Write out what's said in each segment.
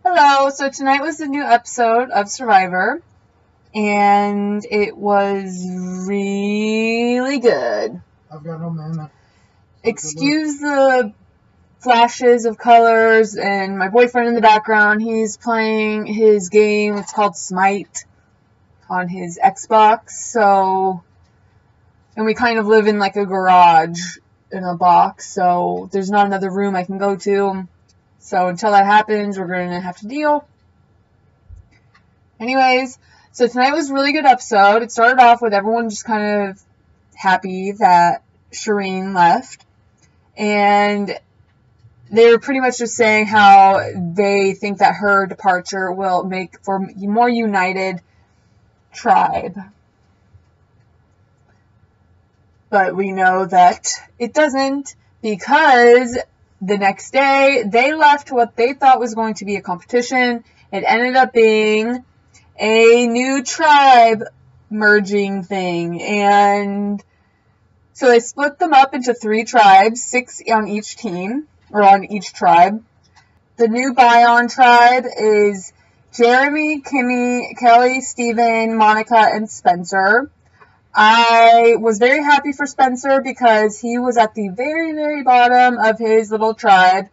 Hello, so tonight was the new episode of Survivor, and it was really good. I've got no mana. Excuse the flashes of colors and my boyfriend in the background. He's playing his game, it's called Smite, on his Xbox, and we kind of live in like a garage in a box, so there's not another room I can go to. So until that happens, we're going to have to deal. Anyways, so tonight was a really good episode. It started off with everyone just kind of happy that Shireen left. And they were pretty much just saying how they think that her departure will make for a more united tribe. But we know that it doesn't, because the next day, they left what they thought was going to be a competition. It ended up being a new tribe merging thing. And so they split them up into 3 tribes, 6 on each team, or on each tribe. The new Bylon tribe is Jeremy, Kimmy, Kelly, Steven, Monica, and Spencer. I was very happy for Spencer because he was at the very, very bottom of his little tribe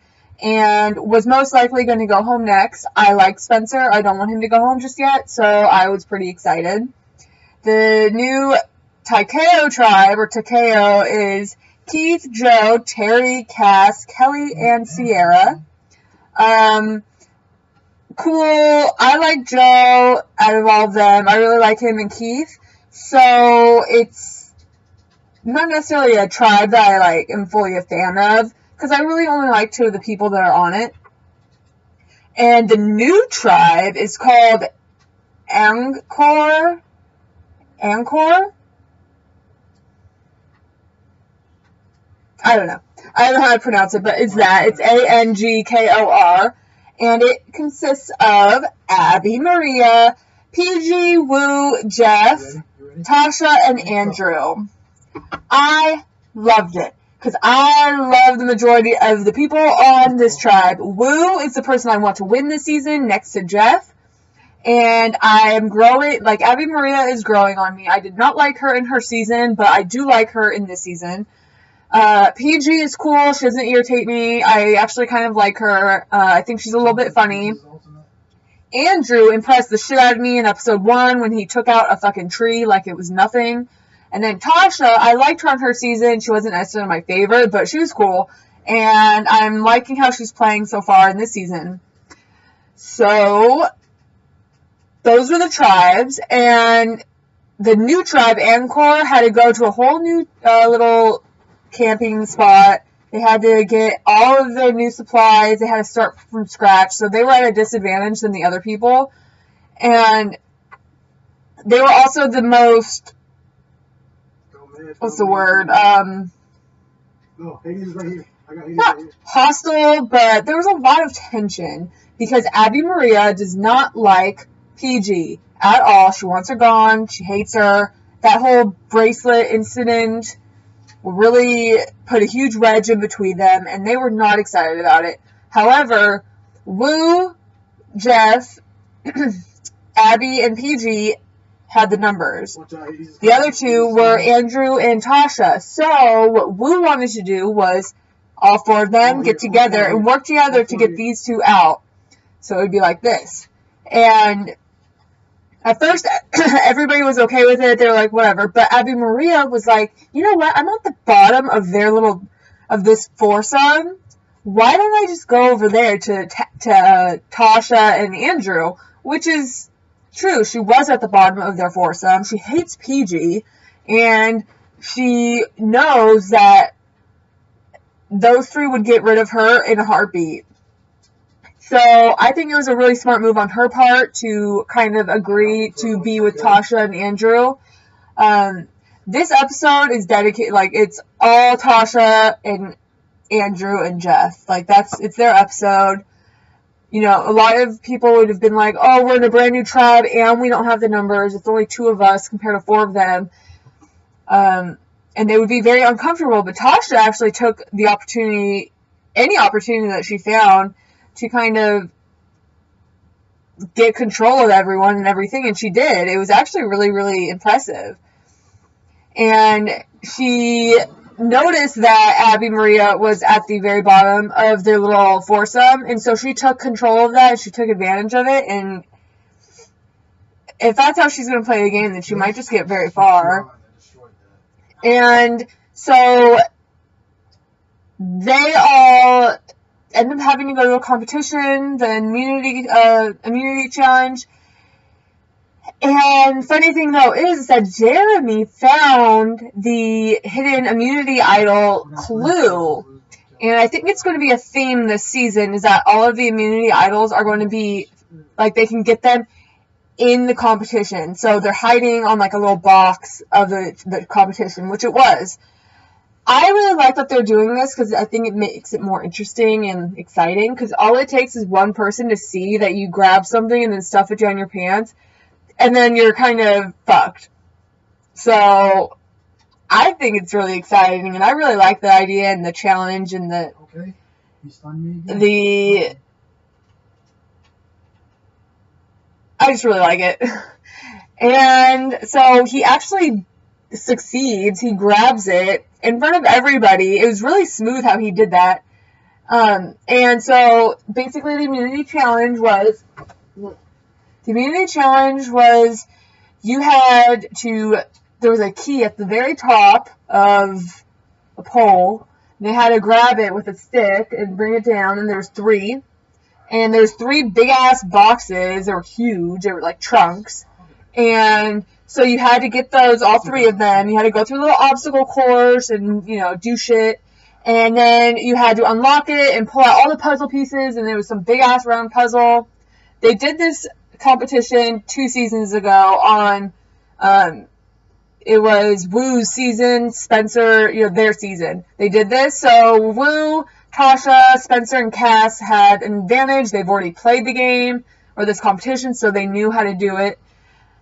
and was most likely going to go home next. I like Spencer. I don't want him to go home just yet, so I was pretty excited. The new Keo tribe, or Keo, is Keith, Joe, Terry, Cass, Kelly, and Sierra. Cool. I like Joe out of all of them. I really like him and Keith. So it's not necessarily a tribe that I am fully a fan of, because I really only like 2 of the people that are on it. And the new tribe is called Angkor. Angkor? I don't know. I don't know how to pronounce it, but it's that. It's Angkor. And it consists of Abby, Maria, PG, Woo, Jeff, Tasha, and Andrew. I loved it because I love the majority of the people on this tribe. Woo is the person I want to win this season next to Jeff. And I am growing, Abby Maria is growing on me. I did not like her in her season, but I do like her in this season. PG is cool. She doesn't irritate me. I actually kind of like her. I think she's a little bit funny. Andrew impressed the shit out of me in episode 1 when he took out a fucking tree like it was nothing. And then Tasha, I liked her on her season. She wasn't necessarily my favorite, but she was cool. And I'm liking how she's playing so far in this season. So, those were the tribes. And the new tribe, Angkor, had to go to a whole new little camping spot. They had to get all of their new supplies. They had to start from scratch. So they were at a disadvantage than the other people. And they were also the most, what's the word? No, Hades is right here. I got Hades Not right here. hostile, but there was a lot of tension because Abby Maria does not like PG at all. She wants her gone. She hates her. That whole bracelet incident really put a huge wedge in between them, and they were not excited about it. However, Woo, Jeff, Abby, and PG had the numbers. The other 2 were Andrew and Tasha. So what Woo wanted to do was all 4 of them get together and work together to get these 2 out. So it would be like this. And at first, everybody was okay with it. They were like, whatever. But Abby Maria was like, you know what? I'm at the bottom of of this foursome. Why don't I just go over there to Tasha and Andrew? Which is true. She was at the bottom of their foursome. She hates PG. And she knows that those 3 would get rid of her in a heartbeat. So I think it was a really smart move on her part to kind of agree to be with Tasha and Andrew. This episode is dedicated, it's all Tasha and Andrew and Jeff. It's their episode. You know, a lot of people would have been like, oh, we're in a brand new tribe and we don't have the numbers. It's only 2 of us compared to 4 of them. And they would be very uncomfortable. But Tasha actually took the opportunity, any opportunity that she found, to kind of get control of everyone and everything, and she did. It was actually really, really impressive. And she noticed that Abby Maria was at the very bottom of their little foursome, and so she took control of that, she took advantage of it, and if that's how she's going to play the game, then she might just get very far. And so they all end up having to go to a competition, the immunity challenge. And funny thing though is that Jeremy found the hidden immunity idol clue. And I think it's going to be a theme this season, is that all of the immunity idols are going to be, like, they can get them in the competition. So they're hiding on, like, a little box of the competition, which it was. I really like that they're doing this because I think it makes it more interesting and exciting, because all it takes is one person to see that you grab something and then stuff it down your pants, and then you're kind of fucked. So I think it's really exciting, and I really like the idea and the challenge and the okay. You stunned me again. I just really like it. And so he actually succeeds. He grabs it in front of everybody. It was really smooth how he did that. And so basically the immunity challenge was you had to, there was a key at the very top of a pole. They had to grab it with a stick and bring it down, and there's three. And there's three big-ass boxes. They were huge. They were like trunks. And so you had to get those, all three of them. You had to go through a little obstacle course and, you know, do shit. And then you had to unlock it and pull out all the puzzle pieces, and there was some big-ass round puzzle. They did this competition 2 seasons ago on, it was Woo's season, Spencer, you know, their season. They did this. So Woo, Tasha, Spencer, and Cass had an advantage. They've already played the game or this competition, so they knew how to do it.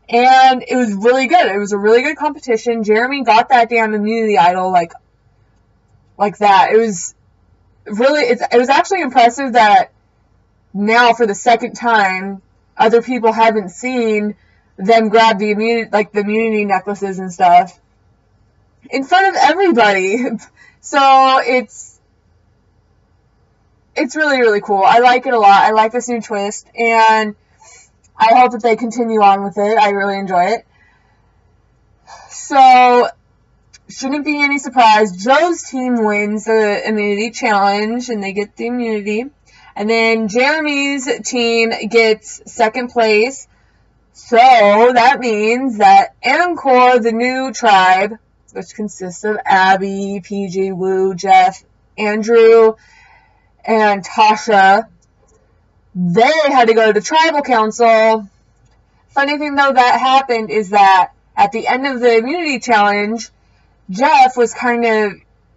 And it was really good. It was a really good competition. Jeremy got that damn immunity idol like that. It was really, it was actually impressive that now for the second time, other people haven't seen them grab the immunity necklaces and stuff in front of everybody. So it's really, really cool. I like it a lot. I like this new twist, and I hope that they continue on with it. I really enjoy it. So, shouldn't be any surprise. Joe's team wins the immunity challenge, and they get the immunity. And then Jeremy's team gets second place. So, that means that Angkor, the new tribe, which consists of Abby, PG, Woo, Jeff, Andrew, and Tasha, they had to go to the tribal council. Funny thing though that happened is that at the end of the immunity challenge, Jeff was kind of,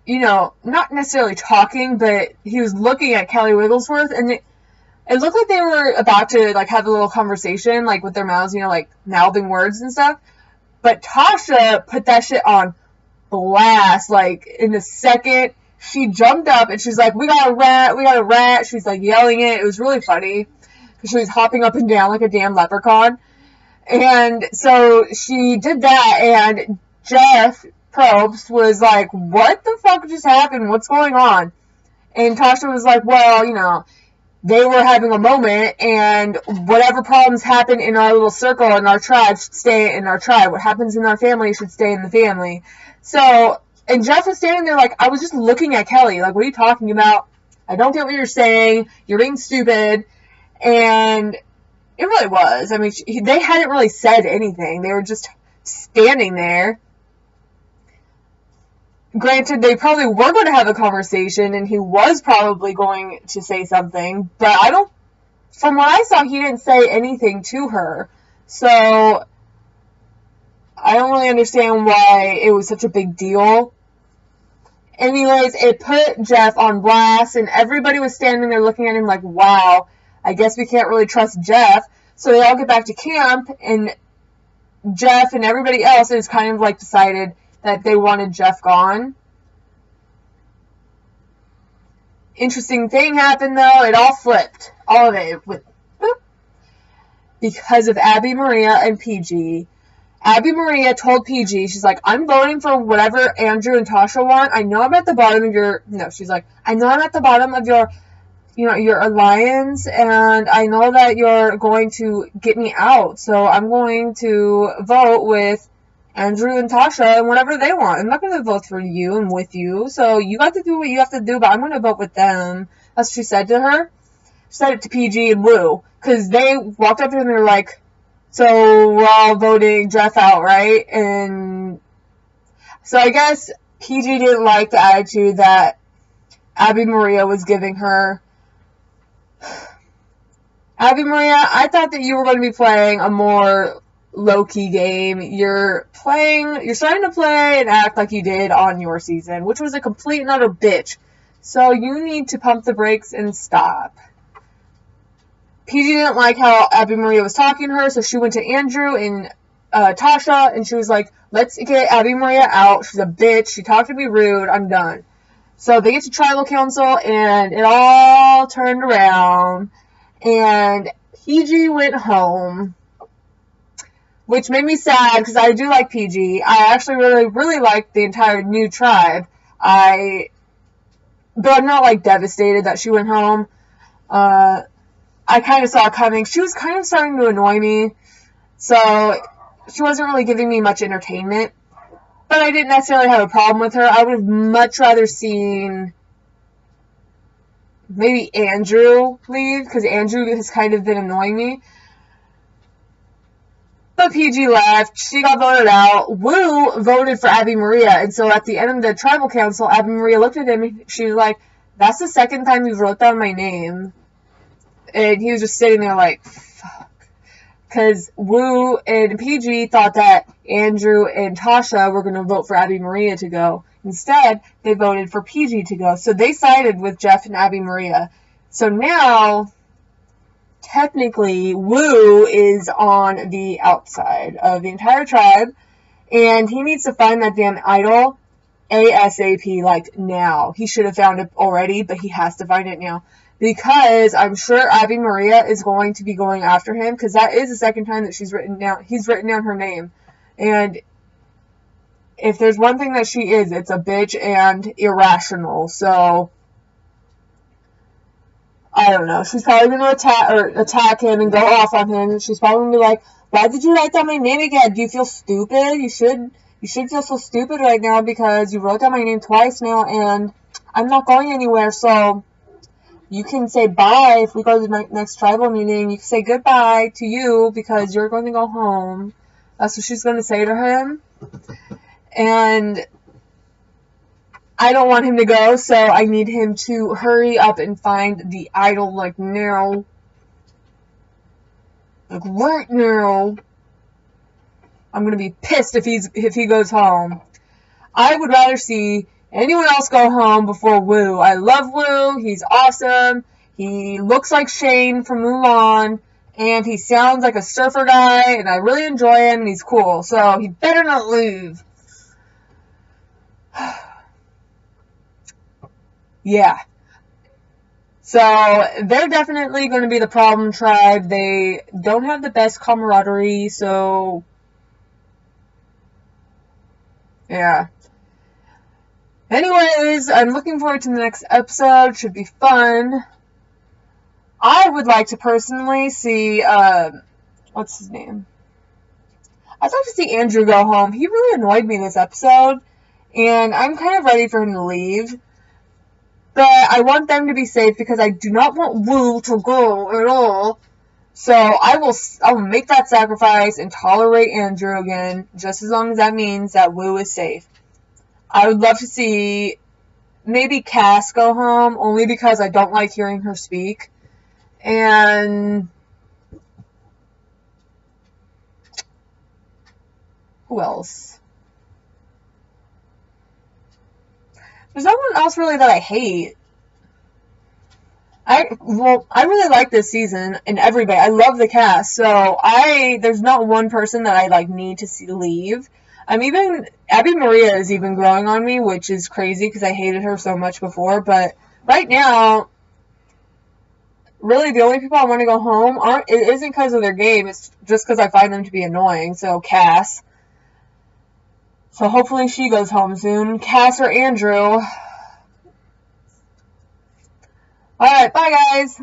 you know, not necessarily talking, but he was looking at Kelly Wigglesworth, and it looked like they were about to, like, have a little conversation, like, with their mouths, you know, like, mouthing words and stuff. But Tasha put that shit on blast, like, in a second. She jumped up and she's like, we got a rat. She's like yelling it. It was really funny because she was hopping up and down like a damn leprechaun. And so she did that, and Jeff Probst was like, what the fuck just happened? What's going on? And Tasha was like, well, you know, they were having a moment, and whatever problems happen in our little circle in our tribe should stay in our tribe. What happens in our family should stay in the family. So, and Jeff was standing there like, I was just looking at Kelly. Like, what are you talking about? I don't get what you're saying. You're being stupid. And it really was. I mean, they hadn't really said anything. They were just standing there. Granted, they probably were going to have a conversation, and he was probably going to say something. But from what I saw, he didn't say anything to her. So, I don't really understand why it was such a big deal. Anyways, it put Jeff on blast, and everybody was standing there looking at him like, wow, I guess we can't really trust Jeff. So they all get back to camp, and Jeff and everybody else is kind of like decided that they wanted Jeff gone. Interesting thing happened though, it all flipped. All of it. because of Abby Maria and PG. Abby Maria told PG, she's like, I'm voting for whatever Andrew and Tasha want. I know I'm at the bottom of your, no, she's like, I know I'm at the bottom of your, your alliance, and I know that you're going to get me out, so I'm going to vote with Andrew and Tasha and whatever they want. I'm not going to vote for you and with you, so you got to do what you have to do, but I'm going to vote with them. That's what she said to her. She said it to PG and Woo, because they walked up to her and they were like, so we're all voting Jeff out, right? And so I guess PG didn't like the attitude that Abby Maria was giving her. Abby Maria, I thought that you were going to be playing a more low-key game. You're starting to play and act like you did on your season, which was a complete and utter bitch. So you need to pump the brakes and stop. PG didn't like how Abby Maria was talking to her, so she went to Andrew and Tasha, and she was like, let's get Abby Maria out. She's a bitch. She talked to me rude. I'm done. So they get to tribal council, and it all turned around, and PG went home, which made me sad, because I do like PG. I actually really, really like the entire new tribe. But I'm not, like, devastated that she went home. I kind of saw it coming. She was kind of starting to annoy me, so she wasn't really giving me much entertainment. But I didn't necessarily have a problem with her. I would have much rather seen maybe Andrew leave, because Andrew has kind of been annoying me. But PG left. She got voted out. Woo voted for Abby Maria. And so at the end of the tribal council, Abby Maria looked at him. She was like, that's the second time you wrote down my name. And he was just sitting there like, fuck. Because Woo and PG thought that Andrew and Tasha were going to vote for Abby Maria to go. Instead, they voted for PG to go. So they sided with Jeff and Abby Maria. So now, technically, Woo is on the outside of the entire tribe. And he needs to find that damn idol ASAP, like now. He should have found it already, but he has to find it now. Because I'm sure Abby Maria is going to be going after him, because that is the second time that he's written down her name. And if there's one thing that she is, it's a bitch and irrational. So I don't know. She's probably going to attack him and go off on him. And she's probably going to be like, why did you write down my name again? Do you feel stupid? You should feel so stupid right now, because you wrote down my name twice now and I'm not going anywhere. So you can say bye if we go to the next tribal meeting. You can say goodbye to you because you're going to go home. That's what she's going to say to him. And I don't want him to go, so I need him to hurry up and find the idol, like, now. Like, right now. I'm going to be pissed if he goes home. I would rather see anyone else go home before Woo. I love Woo. He's awesome. He looks like Shane from Mulan. And he sounds like a surfer guy. And I really enjoy him. And he's cool. So he better not leave. Yeah. So they're definitely going to be the problem tribe. They don't have the best camaraderie. So yeah. Anyways, I'm looking forward to the next episode. Should be fun. I would like to personally see, what's his name? I'd like to see Andrew go home. He really annoyed me this episode, and I'm kind of ready for him to leave. But I want them to be safe because I do not want Woo to go at all. So I'll make that sacrifice and tolerate Andrew again, just as long as that means that Woo is safe. I would love to see maybe Cass go home, only because I don't like hearing her speak. And who else? There's no one else really that I hate. I really like this season and everybody. I love the cast. So there's not one person that I like need to see leave. Abby Maria is even growing on me, which is crazy because I hated her so much before. But right now, really the only people I want to go home it isn't because of their game. It's just because I find them to be annoying. So Cass. So hopefully she goes home soon. Cass or Andrew. Alright, bye guys.